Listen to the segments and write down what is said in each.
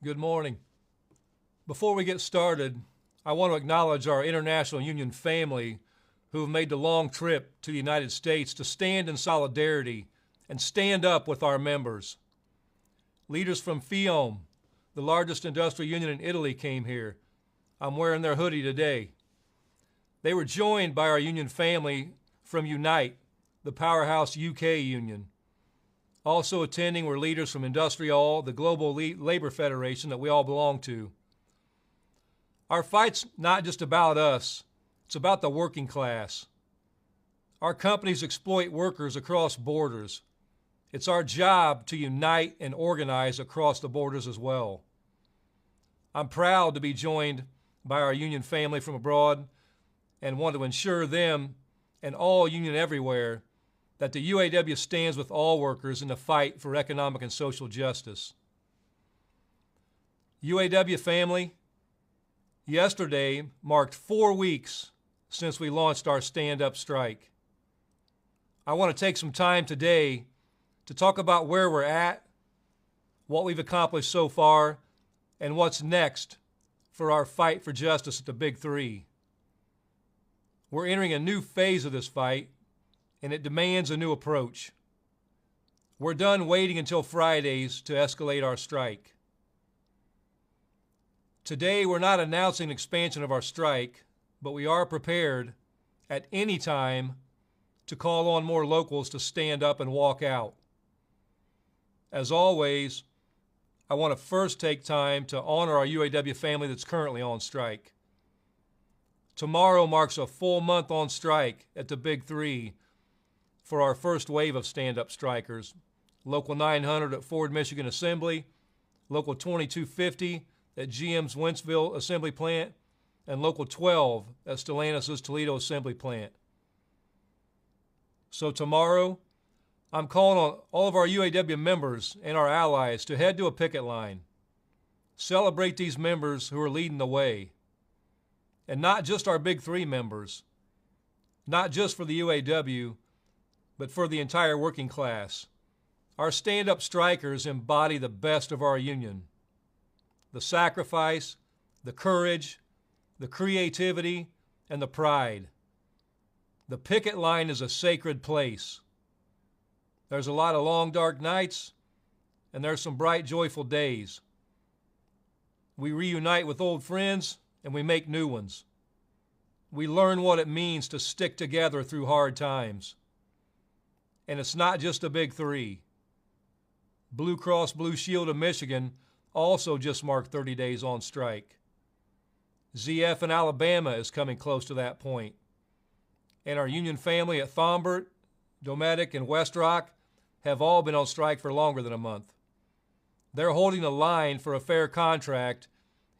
Good morning. Before we get started, I want to acknowledge our International Union family who have made the long trip to the United States to stand in solidarity and stand up with our members. Leaders from FIOM, the largest industrial union in Italy, came here. I'm wearing their hoodie today. They were joined by our union family from Unite, the powerhouse UK union. Also attending were leaders from Industrial, the global labor federation that we all belong to. Our fight's not just about us, it's about the working class. Our companies exploit workers across borders. It's our job to unite and organize across the borders as well. I'm proud to be joined by our union family from abroad and want to ensure them and all union everywhere that the UAW stands with all workers in the fight for economic and social justice. UAW family, yesterday marked 4 weeks since we launched our stand-up strike. I want to take some time today to talk about where we're at, what we've accomplished so far, and what's next for our fight for justice at the Big Three. We're entering a new phase of this fight, and it demands a new approach. We're done waiting until Fridays to escalate our strike. Today, we're not announcing an expansion of our strike, but we are prepared at any time to call on more locals to stand up and walk out. As always, I want to first take time to honor our UAW family that's currently on strike. Tomorrow marks a full month on strike at the Big Three for our first wave of stand-up strikers. Local 900 at Ford, Michigan Assembly, Local 2250 at GM's Wentzville Assembly Plant, and Local 12 at Stellantis' Toledo Assembly Plant. So tomorrow, I'm calling on all of our UAW members and our allies to head to a picket line. Celebrate these members who are leading the way. And not just our Big Three members, not just for the UAW, but for the entire working class. Our stand-up strikers embody the best of our union. The sacrifice, the courage, the creativity, and the pride. The picket line is a sacred place. There's a lot of long, dark nights, and there's some bright, joyful days. We reunite with old friends, and we make new ones. We learn what it means to stick together through hard times. And it's not just the Big Three. Blue Cross Blue Shield of Michigan also just marked 30 days on strike. ZF in Alabama is coming close to that point. And our union family at Thombert, Dometic, and West Rock have all been on strike for longer than a month. They're holding the line for a fair contract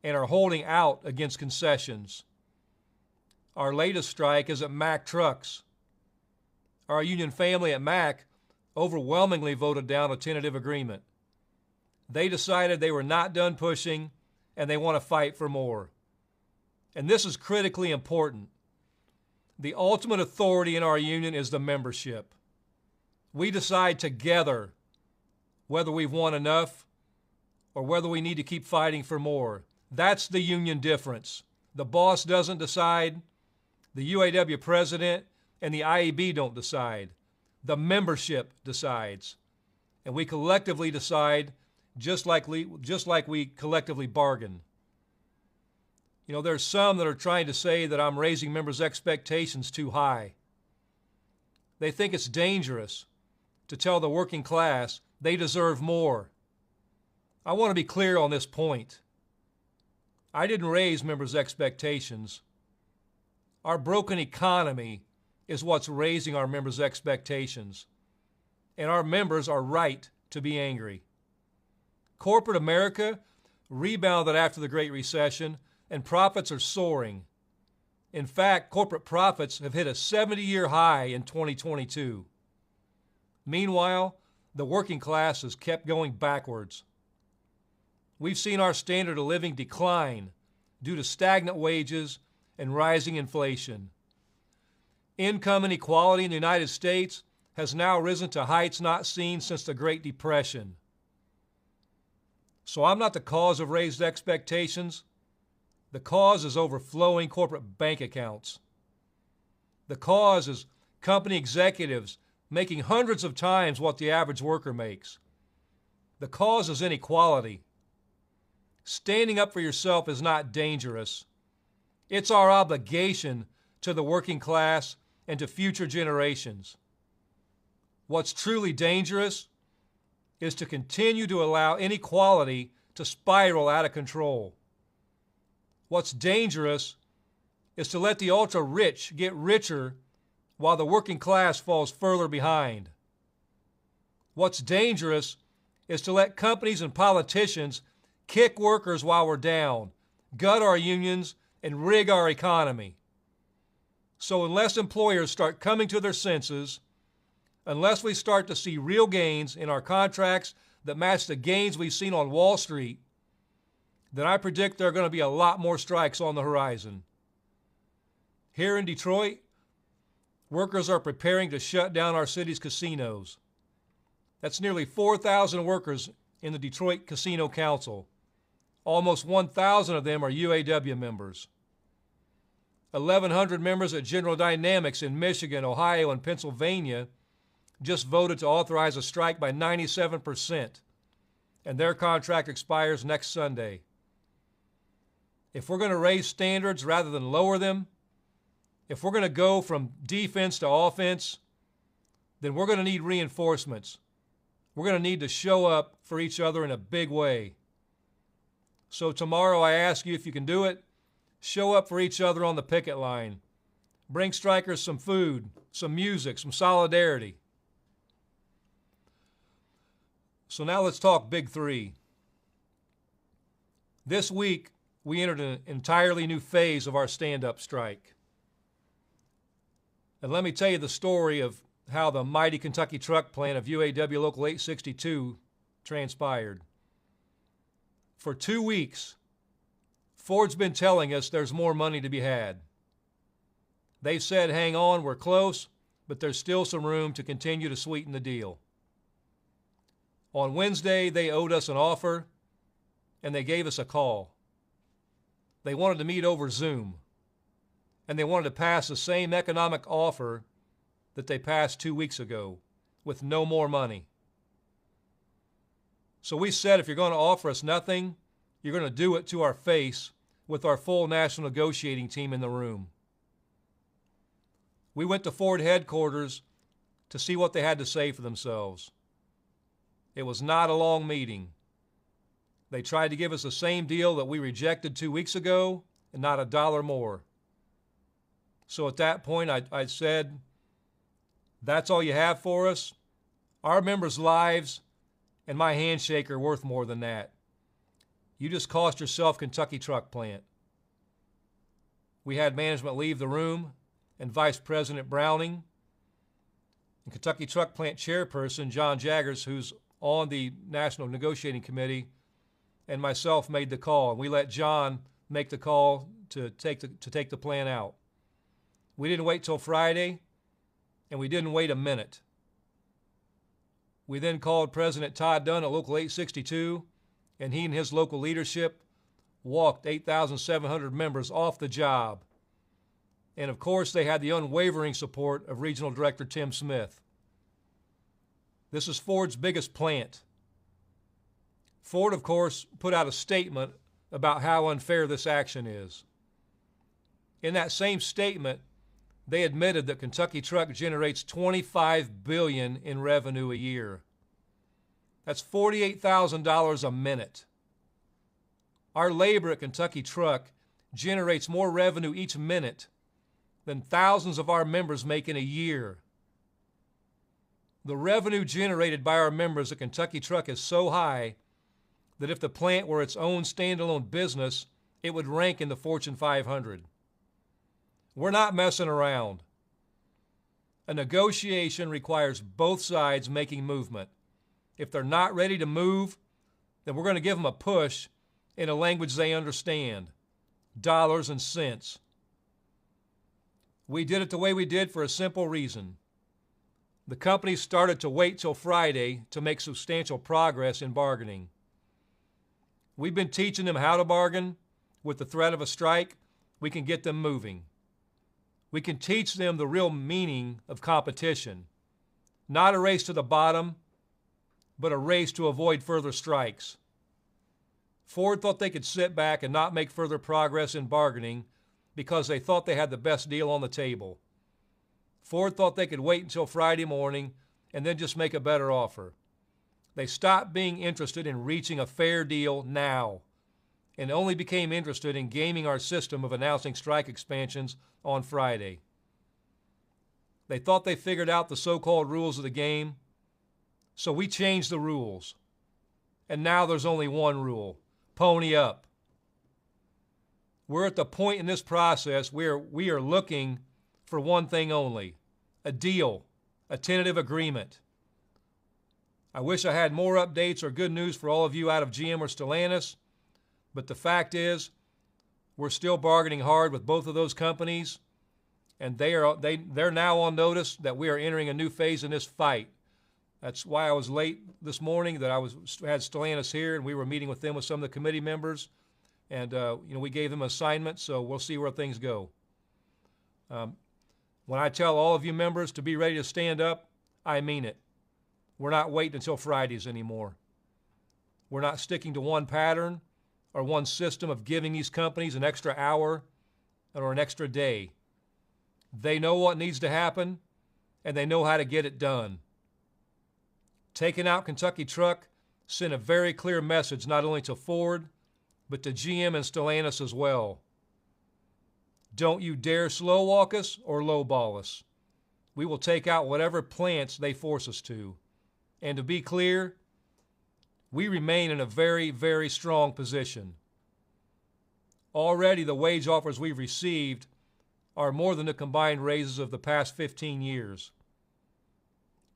and are holding out against concessions. Our latest strike is at Mack Trucks. Our union family at Mack overwhelmingly voted down a tentative agreement. They decided they were not done pushing and they want to fight for more. And this is critically important. The ultimate authority in our union is the membership. We decide together whether we've won enough or whether we need to keep fighting for more. That's the union difference. The boss doesn't decide. The UAW president and the IEB don't decide. The membership decides. And we collectively decide just like we collectively bargain. You know, there's some that are trying to say that I'm raising members' expectations too high. They think it's dangerous to tell the working class they deserve more. I want to be clear on this point. I didn't raise members' expectations. Our broken economy is what's raising our members' expectations. And our members are right to be angry. Corporate America rebounded after the Great Recession, and profits are soaring. In fact, corporate profits have hit a 70-year high in 2022. Meanwhile, the working class has kept going backwards. We've seen our standard of living decline due to stagnant wages and rising inflation. Income inequality in the United States has now risen to heights not seen since the Great Depression. So I'm not the cause of raised expectations. The cause is overflowing corporate bank accounts. The cause is company executives making hundreds of times what the average worker makes. The cause is inequality. Standing up for yourself is not dangerous. It's our obligation to the working class and to future generations. What's truly dangerous is to continue to allow inequality to spiral out of control. What's dangerous is to let the ultra-rich get richer while the working class falls further behind. What's dangerous is to let companies and politicians kick workers while we're down, gut our unions, and rig our economy. So unless employers start coming to their senses, unless we start to see real gains in our contracts that match the gains we've seen on Wall Street, then I predict there are going to be a lot more strikes on the horizon. Here in Detroit, workers are preparing to shut down our city's casinos. That's nearly 4,000 workers in the Detroit Casino Council. Almost 1,000 of them are UAW members. 1,100 members at General Dynamics in Michigan, Ohio, and Pennsylvania just voted to authorize a strike by 97%, and their contract expires next Sunday. If we're going to raise standards rather than lower them, if we're going to go from defense to offense, then we're going to need reinforcements. We're going to need to show up for each other in a big way. So tomorrow I ask you if you can do it, show up for each other on the picket line. Bring strikers some food, some music, some solidarity. So now let's talk Big Three. This week, we entered an entirely new phase of our stand-up strike. And let me tell you the story of how the mighty Kentucky truck plant of UAW Local 862 transpired. For 2 weeks, Ford's been telling us there's more money to be had. They've said, hang on, we're close, but there's still some room to continue to sweeten the deal. On Wednesday, they owed us an offer, and they gave us a call. They wanted to meet over Zoom, and they wanted to pass the same economic offer that they passed 2 weeks ago, with no more money. So we said, if you're going to offer us nothing, you're going to do it to our face with our full national negotiating team in the room. We went to Ford headquarters to see what they had to say for themselves. It was not a long meeting. They tried to give us the same deal that we rejected 2 weeks ago, and not a dollar more. So at that point, I said, that's all you have for us? Our members' lives and my handshake are worth more than that. You just cost yourself Kentucky Truck Plant. We had management leave the room, and Vice President Browning and Kentucky Truck Plant Chairperson John Jaggers, who's on the National Negotiating Committee, and myself made the call. We let John make the call to take the plan out. We didn't wait till Friday, and we didn't wait a minute. We then called President Todd Dunn at Local 862, and he and his local leadership walked 8,700 members off the job. And of course, they had the unwavering support of Regional Director Tim Smith. This is Ford's biggest plant. Ford, of course, put out a statement about how unfair this action is. In that same statement, they admitted that Kentucky Truck generates $25 billion in revenue a year. That's $48,000 a minute. Our labor at Kentucky Truck generates more revenue each minute than thousands of our members make in a year. The revenue generated by our members at Kentucky Truck is so high that if the plant were its own standalone business, it would rank in the Fortune 500. We're not messing around. A negotiation requires both sides making movement. If they're not ready to move, then we're going to give them a push in a language they understand, dollars and cents. We did it the way we did for a simple reason. The company started to wait till Friday to make substantial progress in bargaining. We've been teaching them how to bargain. With the threat of a strike, we can get them moving. We can teach them the real meaning of competition. Not a race to the bottom, but a race to avoid further strikes. Ford thought they could sit back and not make further progress in bargaining because they thought they had the best deal on the table. Ford thought they could wait until Friday morning and then just make a better offer. They stopped being interested in reaching a fair deal now and only became interested in gaming our system of announcing strike expansions on Friday. They thought they figured out the so-called rules of the game, so we changed the rules. And now there's only one rule: pony up. We're at the point in this process where we are looking for one thing only: a deal, a tentative agreement. I wish I had more updates or good news for all of you out of GM or Stellantis, but the fact is, we're still bargaining hard with both of those companies, and they're now on notice that we are entering a new phase in this fight. That's why I was late this morning, that had Stellantis here, and we were meeting with them with some of the committee members, and we gave them assignments, so we'll see where things go. When I tell all of you members to be ready to stand up, I mean it. We're not waiting until Fridays anymore. We're not sticking to one pattern or one system of giving these companies an extra hour or an extra day. They know what needs to happen, and they know how to get it done. Taking out Kentucky Truck sent a very clear message not only to Ford, but to GM and Stellantis as well. Don't you dare slow walk us or lowball us. We will take out whatever plants they force us to. And to be clear, we remain in a very, very strong position. Already the wage offers we've received are more than the combined raises of the past 15 years.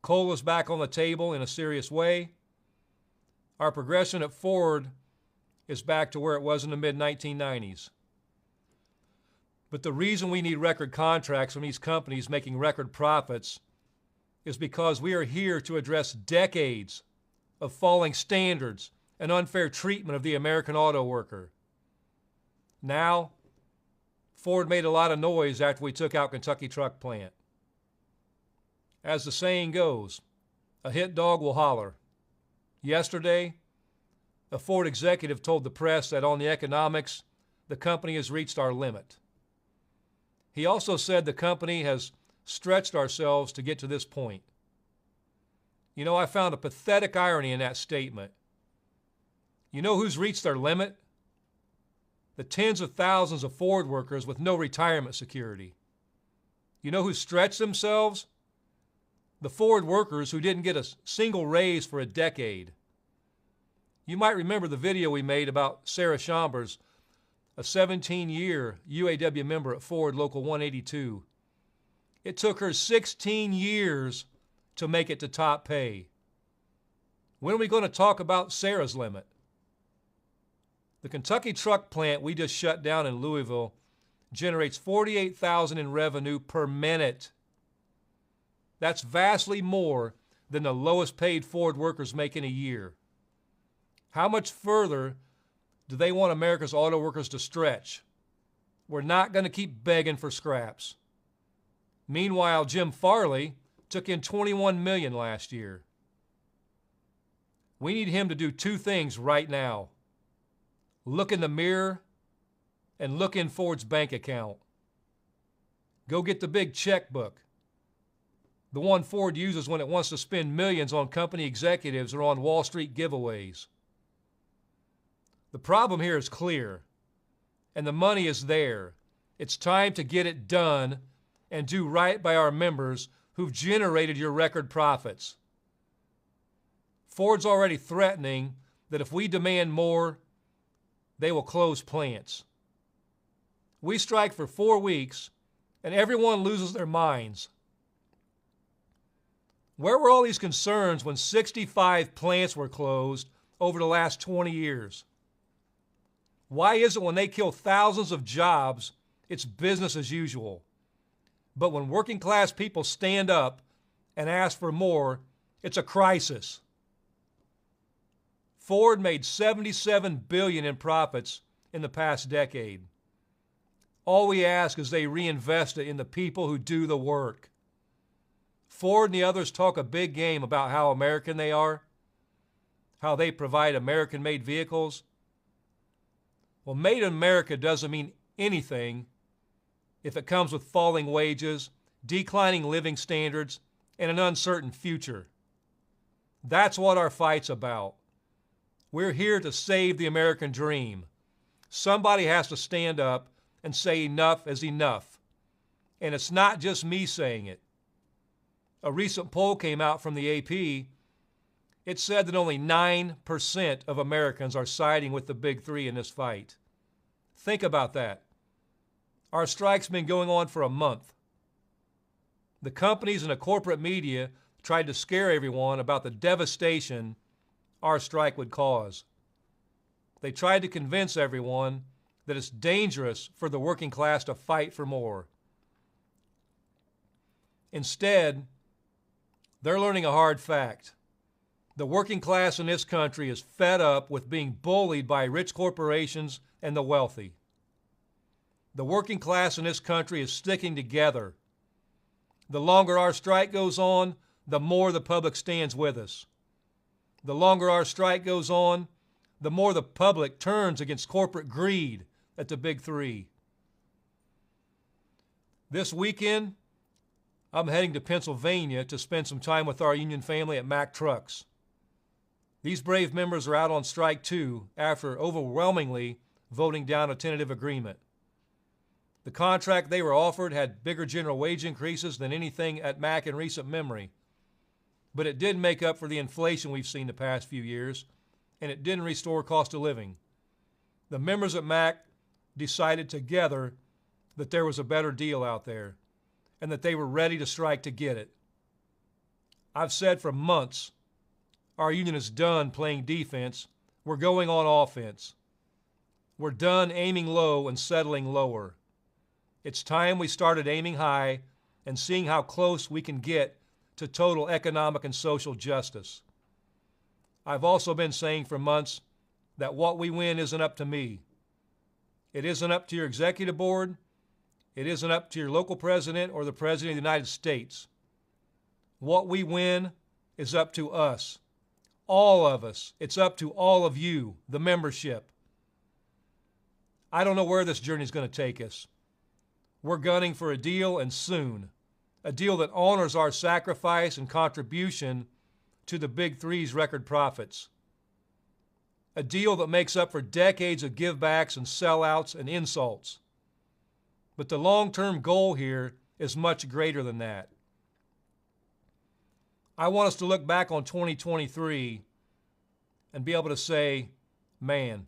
Coal is back on the table in a serious way. Our progression at Ford is back to where it was in the mid-1990s. But the reason we need record contracts from these companies making record profits is because we are here to address decades of falling standards and unfair treatment of the American auto worker. Now, Ford made a lot of noise after we took out Kentucky Truck Plant. As the saying goes, a hit dog will holler. Yesterday, a Ford executive told the press that on the economics, the company has reached our limit. He also said the company has stretched ourselves to get to this point. You know, I found a pathetic irony in that statement. You know who's reached their limit? The tens of thousands of Ford workers with no retirement security. You know who stretched themselves? The Ford workers who didn't get a single raise for a decade. You might remember the video we made about Sarah Chambers, a 17-year UAW member at Ford Local 182. It took her 16 years to make it to top pay. When are we going to talk about Sarah's limit? The Kentucky Truck Plant we just shut down in Louisville generates $48,000 in revenue per minute. That's vastly more than the lowest paid Ford workers make in a year. How much further do they want America's auto workers to stretch? We're not going to keep begging for scraps. Meanwhile, Jim Farley took in $21 million last year. We need him to do two things right now: look in the mirror and look in Ford's bank account. Go get the big checkbook, the one Ford uses when it wants to spend millions on company executives or on Wall Street giveaways. The problem here is clear, and the money is there. It's time to get it done and do right by our members who've generated your record profits. Ford's already threatening that if we demand more, they will close plants. We strike for 4 weeks, and everyone loses their minds. Where were all these concerns when 65 plants were closed over the last 20 years? Why is it when they kill thousands of jobs, it's business as usual? But when working class people stand up and ask for more, it's a crisis. Ford made $77 billion in profits in the past decade. All we ask is they reinvest it in the people who do the work. Ford and the others talk a big game about how American they are, how they provide American-made vehicles. Well, made in America doesn't mean anything if it comes with falling wages, declining living standards, and an uncertain future. That's what our fight's about. We're here to save the American dream. Somebody has to stand up and say enough is enough. And it's not just me saying it. A recent poll came out from the AP. It said that only 9% of Americans are siding with the big three in this fight. Think about that. Our strike's been going on for a month. The companies and the corporate media tried to scare everyone about the devastation our strike would cause. They tried to convince everyone that it's dangerous for the working class to fight for more. Instead, they're learning a hard fact. The working class in this country is fed up with being bullied by rich corporations and the wealthy. The working class in this country is sticking together. The longer our strike goes on, the more the public stands with us. The longer our strike goes on, the more the public turns against corporate greed at the big three. This weekend, I'm heading to Pennsylvania to spend some time with our union family at Mack Trucks. These brave members are out on strike too after overwhelmingly voting down a tentative agreement. The contract they were offered had bigger general wage increases than anything at Mack in recent memory. But it did make up for the inflation we've seen the past few years, and it didn't restore cost of living. The members at Mack decided together that there was a better deal out there, and that they were ready to strike to get it. I've said for months, our union is done playing defense. We're going on offense. We're done aiming low and settling lower. It's time we started aiming high and seeing how close we can get to total economic and social justice. I've also been saying for months that what we win isn't up to me. It isn't up to your executive board. It isn't up to your local president or the president of the United States. What we win is up to us. All of us. It's up to all of you, the membership. I don't know where this journey is going to take us. We're gunning for a deal, and soon. A deal that honors our sacrifice and contribution to the Big Three's record profits. A deal that makes up for decades of givebacks and sellouts and insults. But the long-term goal here is much greater than that. I want us to look back on 2023 and be able to say, man,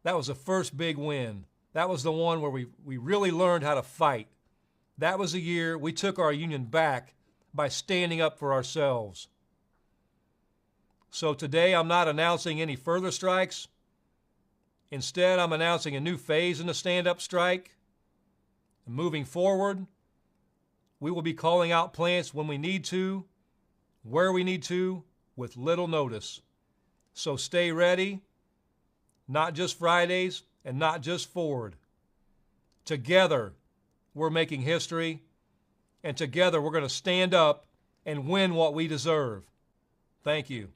that was the first big win. That was the one where we really learned how to fight. That was the year we took our union back by standing up for ourselves. So today I'm not announcing any further strikes. Instead, I'm announcing a new phase in the stand-up strike. And moving forward, we will be calling out plants when we need to, where we need to, with little notice. So stay ready, not just Fridays and not just Ford. Together, we're making history, and together we're going to stand up and win what we deserve. Thank you.